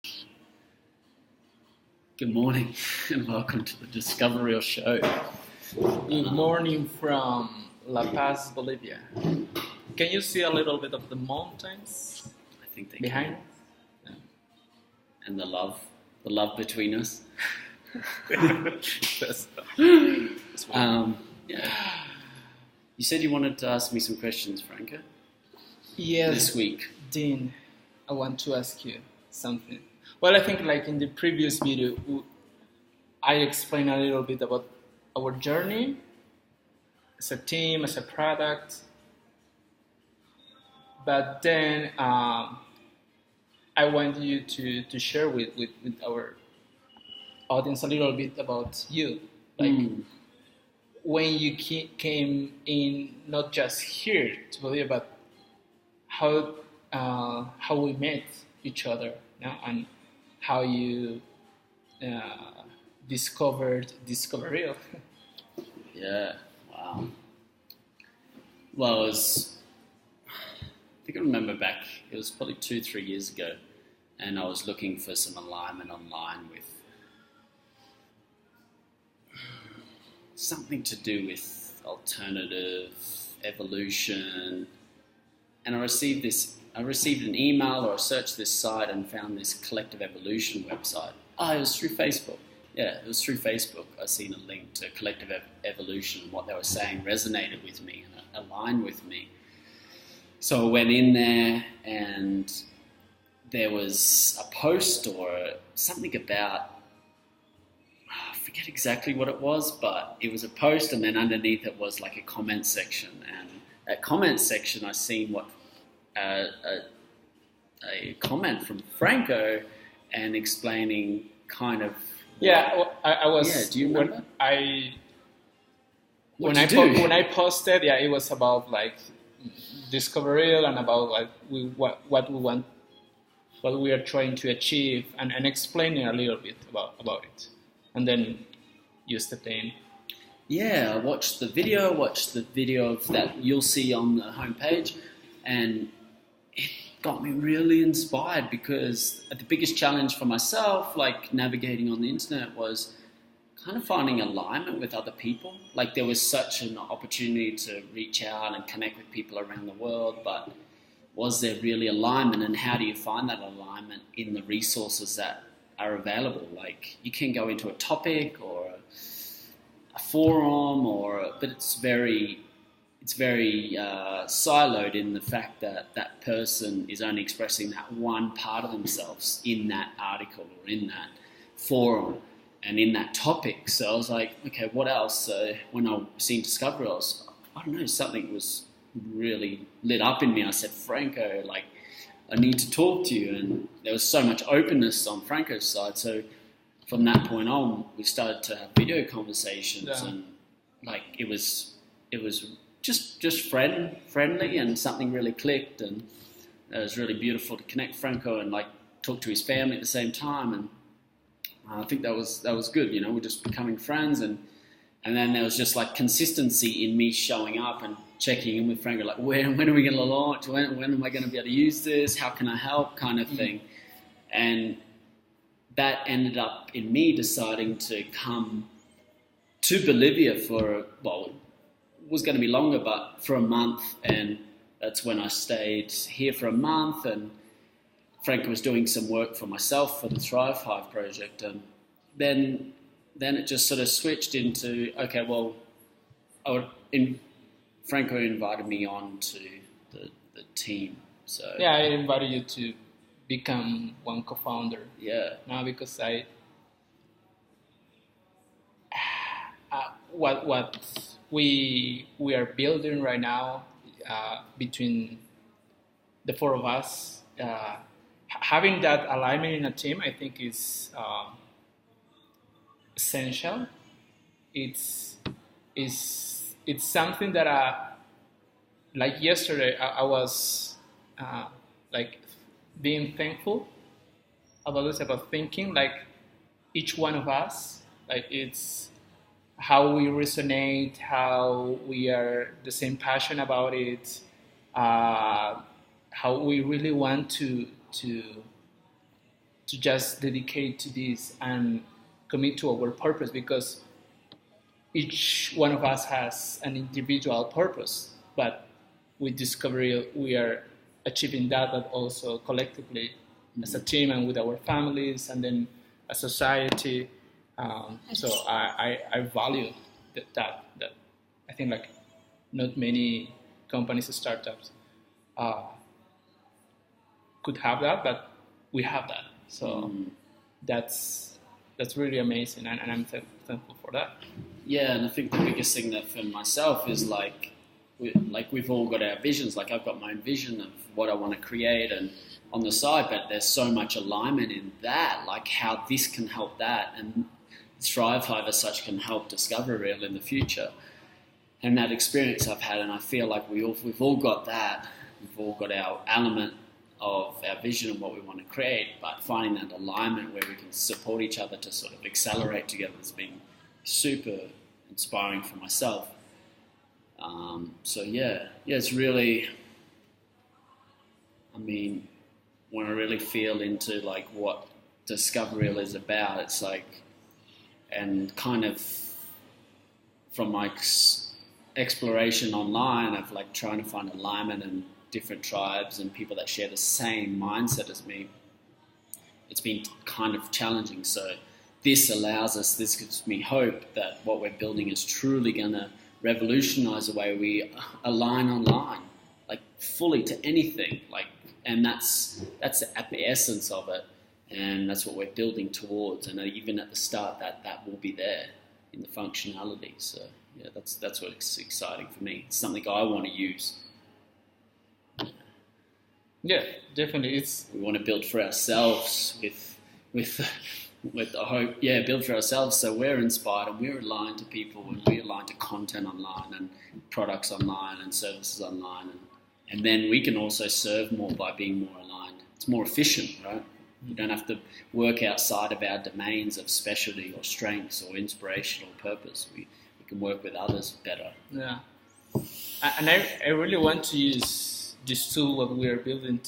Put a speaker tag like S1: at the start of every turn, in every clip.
S1: Good morning and welcome to the DiscoveReel Show.
S2: Good morning from La Paz, Bolivia. Can you see a little bit of the mountains
S1: I think they
S2: behind?
S1: can. And the love between us.
S2: That's
S1: Yeah. You said you wanted to ask me some questions, Franco,
S2: Yes,
S1: this week.
S2: Dean, I want to ask you something. Well, I think like in the previous video, I explained a little bit about our journey as a team, as a product. But then I want you to share with our audience a little bit about you. Like when you came in, not just here to Bolivia, but how we met each other, and how you discovered DiscoveReel.
S1: Yeah, wow. Well, I think I remember back, it was probably 2-3 years ago, and I was looking for some alignment online with something to do with alternative evolution, and I received an email, or I searched this site and found this collective evolution website. Oh, it was through Facebook. Yeah, it was through Facebook. I seen a link to collective evolution, and what they were saying resonated with me and aligned with me. So I went in there, and there was a post or something about, I forget exactly what it was, but it was a post, and then underneath it was like a comment section. And that comment section, I seen what a comment from Franco, and explaining kind of.
S2: Yeah, well, I was.
S1: Yeah, do you remember?
S2: When I posted, yeah, it was about like DiscoveReel and about like what we want, what we are trying to achieve, and explaining a little bit about it, and then you stepped in.
S1: Yeah, I watched the video of that you'll see on the homepage, and it got me really inspired, because the biggest challenge for myself, like navigating on the internet, was kind of finding alignment with other people. Like there was such an opportunity to reach out and connect with people around the world, but was there really alignment, and how do you find that alignment in the resources that are available? Like you can go into a topic or a forum, but it's very siloed in the fact that that person is only expressing that one part of themselves in that article or in that forum and in that topic. So I was like, okay, what else? So when I seen DiscoveReel, I don't know, something was really lit up in me. I said, Franco, like, I need to talk to you. And there was so much openness on Franco's side. So from that point on, we started to have video conversations, and like it was just friendly, and something really clicked, and it was really beautiful to connect Franco and like talk to his family at the same time, and I think that was good. You know, we're just becoming friends, and then there was just like consistency in me showing up and checking in with Franco, like when are we going to launch? When am I going to be able to use this? How can I help? Kind of thing, and that ended up in me deciding to come to Bolivia for, well, it was going to be longer, but for a month, and that's when I stayed here for a month, and Franco was doing some work for myself for the Thrive Hive project, and then it just sort of switched into, okay, well, Franco invited me on to the team. So
S2: yeah, I invited you to become one co-founder.
S1: Yeah.
S2: Now, because what we are building right now, between the four of us, having that alignment in a team, I think is essential. It's something that like yesterday I was like being thankful about this, about thinking like each one of us, like it's how we resonate, how we are the same passion about it, how we really want to to just dedicate to this and commit to our purpose, because each one of us has an individual purpose, but with DiscoveReel we are achieving that, but also collectively as a team and with our families and then a society. So I value that I think like not many companies or startups could have that, but we have that. So that's really amazing, and I'm thankful for that.
S1: Yeah, and I think the biggest thing that for myself is like we've all got our visions. Like I've got my own vision of what I want to create and on the side, but there's so much alignment in that, like how this can help that, and Thrive Hive as such can help DiscoveReel in the future. And that experience I've had, and I feel like we've all got that. We've all got our element of our vision and what we want to create, but finding that alignment where we can support each other to sort of accelerate together has been super inspiring for myself. So it's really, I mean, when I really feel into like what DiscoveReel is about, it's like, and kind of from my exploration online of like trying to find alignment in different tribes and people that share the same mindset as me, it's been kind of challenging. So this gives me hope that what we're building is truly going to revolutionize the way we align online, like fully to anything, like, and that's at the essence of it, and that's what we're building towards. And even at the start, that will be there in the functionality. So yeah, that's what's exciting for me. It's something I want to use.
S2: Yeah, definitely.
S1: We want to build for ourselves with the hope. Yeah, build for ourselves. So we're inspired and we're aligned to people, and we're aligned to content online and products online and services online, and then we can also serve more by being more aligned. It's more efficient, right? You don't have to work outside of our domains of specialty or strengths or inspiration or purpose. We can work with others better.
S2: Yeah, and I really want to use this tool that we are building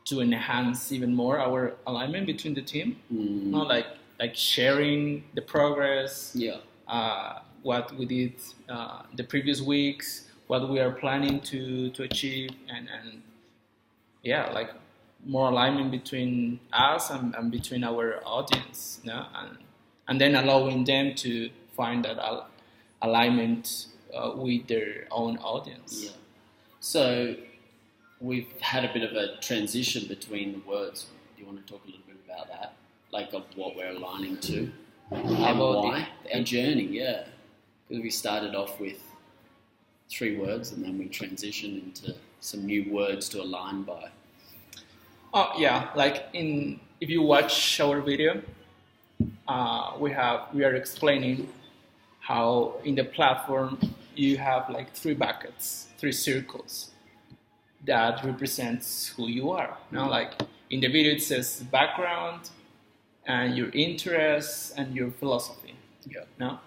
S2: to enhance even more our alignment between the team. You know, like sharing the progress.
S1: Yeah.
S2: What we did the previous weeks, what we are planning to achieve, and yeah, like more alignment between us and between our audience, you know? And then allowing them to find that alignment with their own audience.
S1: Yeah. So we've had a bit of a transition between the words. Do you want to talk a little bit about that, like of what we're aligning to and why? Our journey, yeah. Because we started off with 3 words and then we transitioned into some new words to align by.
S2: Oh yeah, like if you watch our video, we are explaining how in the platform you have like 3 buckets, 3 circles that represents who you are. You know, like in the video it says background and your interests and your philosophy.
S1: Yeah.
S2: No?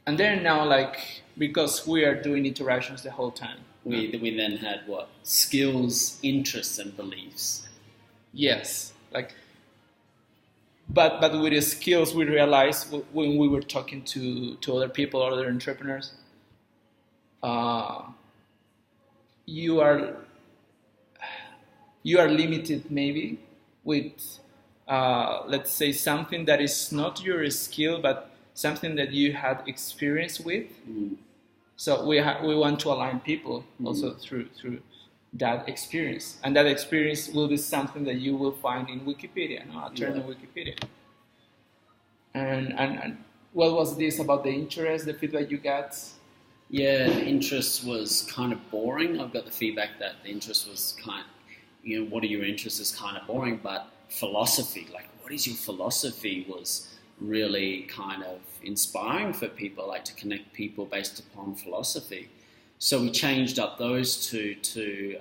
S2: And then now, like, because we are doing interactions the whole time.
S1: We then had what? Skills, interests, and beliefs.
S2: Yes, like, but with the skills, we realized when we were talking to other people, other entrepreneurs, you are limited maybe with let's say something that is not your skill, but something that you had experience with. So we want to align people also through that experience, and that experience will be something that you will find in Wikipedia, no? Turn in Wikipedia. And what was this about the interest, the feedback you got?
S1: Yeah, the interest was kind of boring. I've got the feedback that the interest was what are your interests is kind of boring, but philosophy, like what is your philosophy, was really kind of inspiring for people, like to connect people based upon philosophy. So we changed up those two to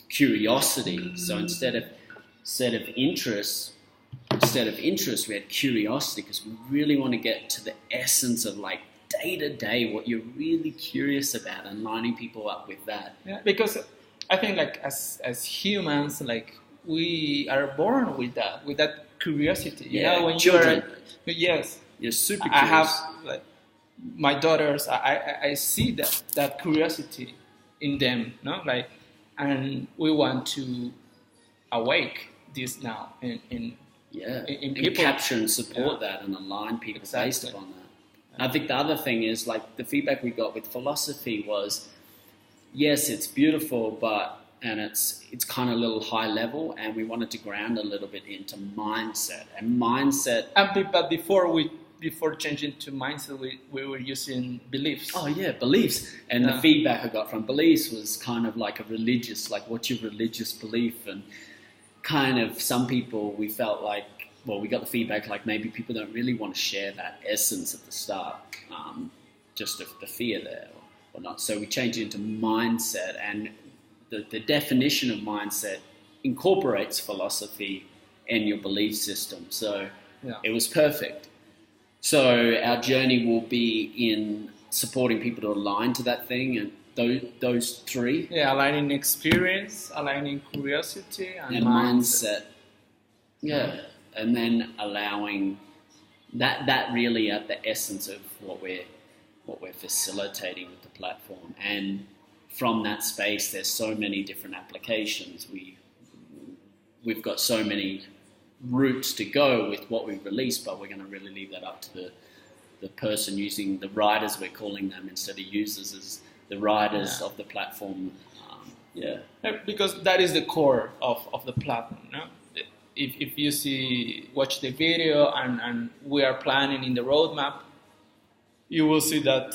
S1: curiosity. So instead of interest, we had curiosity, because we really want to get to the essence of like day to day what you're really curious about and lining people up with that.
S2: Yeah, because I think like as humans, like we are born with that curiosity. You know, when
S1: children.
S2: Yes,
S1: You're super
S2: I
S1: curious.
S2: have like my daughters. I see that curiosity in them. No, like, and we want to awake this now in
S1: and
S2: people.
S1: capture and support that and align people based upon that. And I think the other thing is like the feedback we got with philosophy was, yes, it's beautiful, and it's kind of a little high level, and we wanted to ground a little bit into mindset.
S2: But before changing to mindset, we were using beliefs.
S1: Oh yeah, beliefs. And the feedback I got from beliefs was kind of like a religious, like what's your religious belief? And kind of some people we felt like, well, we got the feedback like maybe people don't really want to share that essence at the start, just of the fear there or not. So we changed it into mindset, and the definition of mindset incorporates philosophy and your belief system. So it was perfect. So our journey will be in supporting people to align to that thing, and those three.
S2: Yeah, aligning experience, aligning curiosity, and
S1: mindset. Yeah, and then allowing that really at the essence of what we're facilitating with the platform. And from that space, there's so many different applications. We've got so many routes to go with what we release, but we're going to really leave that up to the person using the Ryders, we're calling them, instead of users, as the Ryders of the platform.
S2: Because that is the core of the platform. No? If you watch the video and we are planning in the roadmap, you will see that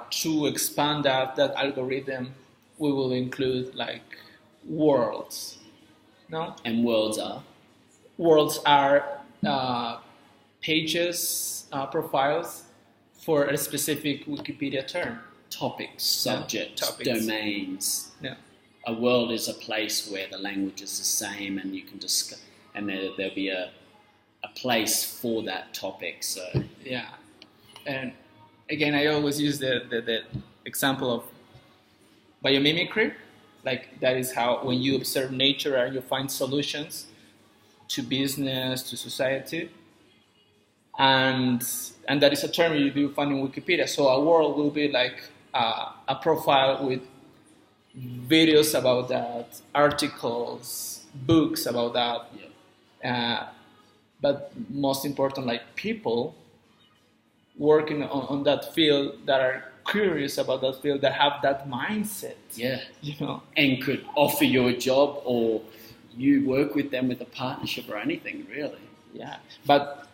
S2: to expand that algorithm, we will include like worlds. No?
S1: And worlds
S2: are pages, profiles for a specific Wikipedia term.
S1: Topics, subjects, domains.
S2: Yeah.
S1: A world is a place where the language is the same, and you can discuss, and there'll be a place for that topic. So
S2: and again, I always use the example of biomimicry. Like that is how when you observe nature and you find solutions to business, to society, and that is a term you do find in Wikipedia. So a world will be like a profile with videos about that, articles, books about that, but most important, like people working on that field that are curious about that field, that have that mindset. You know,
S1: and could offer you a job, or you work with them with a partnership or anything, really.
S2: Yeah, but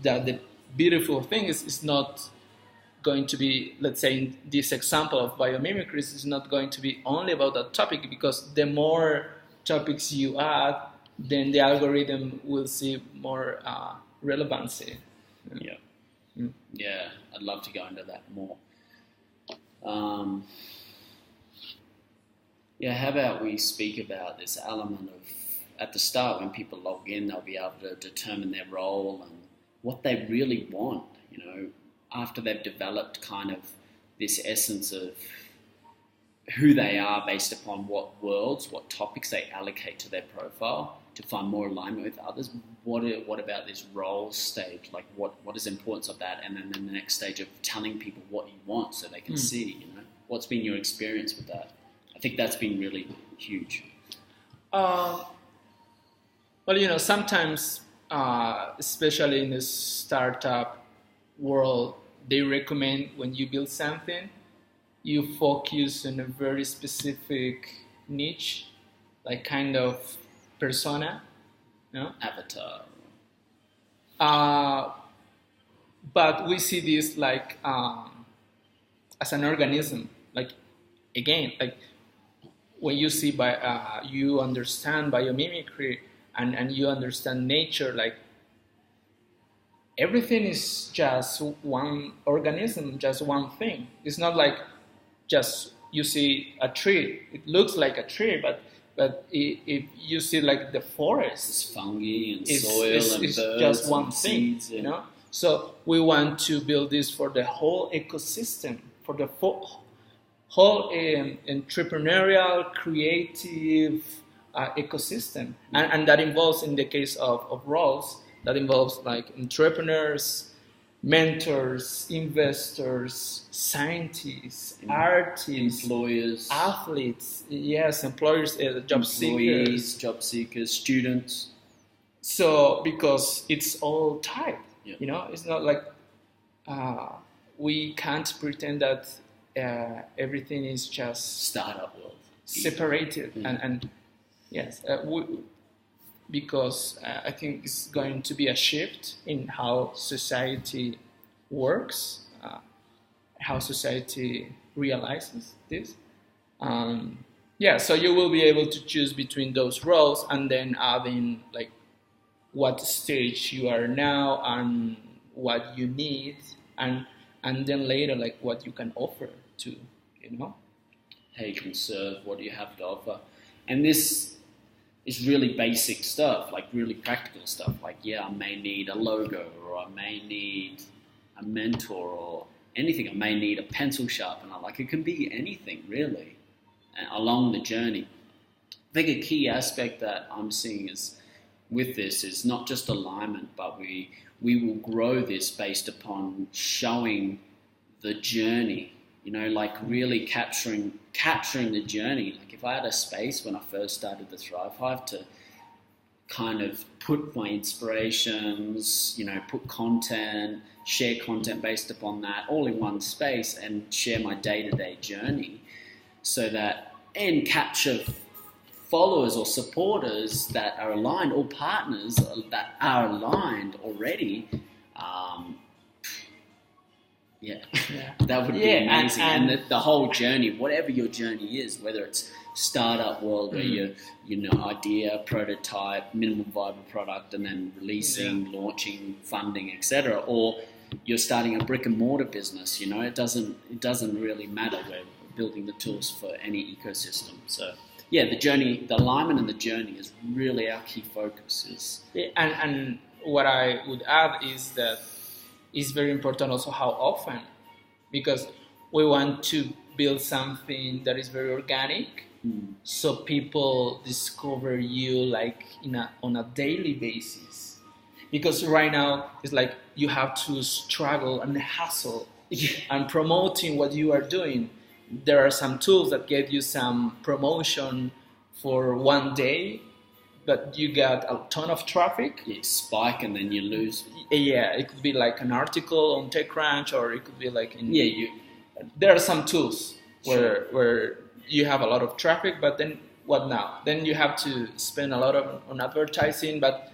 S2: the beautiful thing is it's not going to be, let's say in this example of biomimicry, it's not going to be only about that topic, because the more topics you add, then the algorithm will see more relevancy.
S1: Yeah, I'd love to go into that more. How about we speak about this element of, at the start when people log in, they'll be able to determine their role and what they really want, you know, after they've developed kind of this essence of who they are based upon what worlds, what topics they allocate to their profile to find more alignment with others. What about this role stage? Like what is the importance of that? And then the next stage of telling people what you want so they can see, you know, what's been your experience with that? I think that's been really huge.
S2: Well, you know, sometimes, especially in the startup world, they recommend when you build something, you focus on a very specific niche, like kind of persona, no?
S1: Avatar.
S2: But we see this like as an organism. Like again, like when you see you understand biomimicry and you understand nature, like everything is just one organism, just one thing. It's not like just you see a tree. It looks like a tree, but if you see like the forest,
S1: it's fungi and soil and birds,
S2: just one
S1: and
S2: thing,
S1: seeds,
S2: you know. So we want to build this for the whole ecosystem, for the whole entrepreneurial, creative ecosystem, and that involves, in the case of roles, that involves like entrepreneurs, mentors, investors, scientists, artists,
S1: employers,
S2: athletes, yes, employers, job
S1: seekers, students.
S2: So because it's all tied,
S1: Yeah.
S2: you know, it's not like we can't pretend that everything is just
S1: Startup world.
S2: separated. And yes, because I think it's going to be a shift in how society works, how society realizes this. So you will be able to choose between those roles, and then adding like what stage you are now and what you need, and then later like what you can offer to, you know,
S1: how you can serve, what do you have to offer. And this is really basic stuff, like really practical stuff, like I may need a logo, or I may need a mentor, or anything. I may need a pencil sharpener. Like, it can be anything really along the journey. I think a key aspect that I'm seeing is with this is not just alignment, but we will grow this based upon showing the journey, you know, like really capturing the journey. Like, if I had a space when I first started the Thrive Hive to kind of put my inspirations, you know, put content, share content based upon that all in one space, and share my day-to-day journey, so that, and capture followers or supporters that are aligned, or partners that are aligned already, that would be amazing. And the whole journey, whatever your journey is, whether it's startup world where you know, idea, prototype, minimum viable product, and then releasing, launching, funding, etc., or you're starting a brick and mortar business, you know, it doesn't really matter. We're building the tools for any ecosystem. So the journey, the alignment and the journey is really our key focus.
S2: And what I would add is that it's very important also how often, because we want to build something that is very organic, so people discover you like on a daily basis. Because right now it's like you have to struggle and hustle and promoting what you are doing. There are some tools that get you some promotion for one day, but you got a ton of traffic.
S1: You spike and then you lose.
S2: It could be like an article on TechCrunch, or it could be like there are some tools where you have a lot of traffic, but then what now? Then you have to spend a lot on advertising, but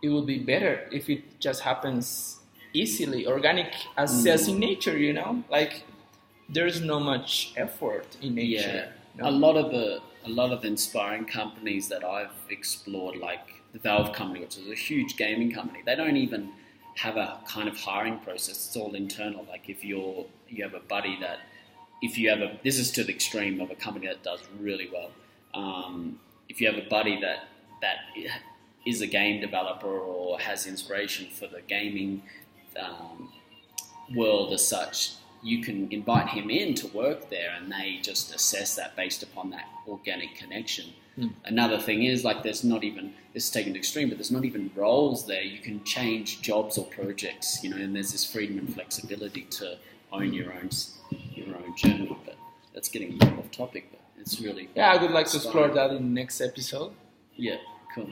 S2: it would be better if it just happens easily, organic as sales in nature, you know, like there's no much effort in nature.
S1: A lot of the inspiring companies that I've explored, like the Valve company, which is a huge gaming company, they don't even have a kind of hiring process. It's all internal. Like, if you have a buddy that, this is to the extreme of a company that does really well. If you have a buddy that is a game developer or has inspiration for the gaming world as such, you can invite him in to work there, and they just assess that based upon that organic connection. Another thing is, like, this is taken to extreme, but there's not even roles there. You can change jobs or projects, you know, and there's this freedom and flexibility to own your own journey. But that's getting a bit off topic, but it's really...
S2: I would like to explore that in the next episode.
S1: Yeah, cool.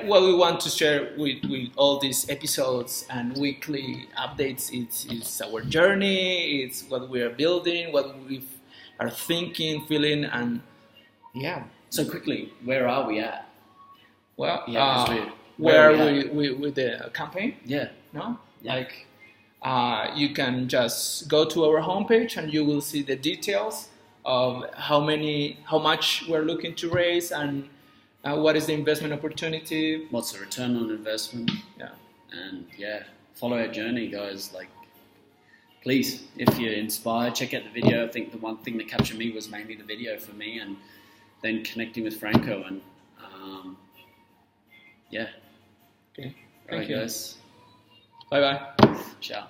S2: What we want to share with all these episodes and weekly updates, it's our journey, it's what we are building, what we are thinking, feeling, and
S1: So quickly, where are we at?
S2: Well, where are we with the campaign? Like, you can just go to our homepage and you will see the details of how much we're looking to raise, and what is the investment opportunity?
S1: What's the return on investment? And follow our journey, guys. Like, please, if you're inspired, check out the video. I think the one thing that captured me was mainly the video for me, and then connecting with Franco. And
S2: Okay.
S1: Thank you, guys.
S2: Bye bye.
S1: Ciao.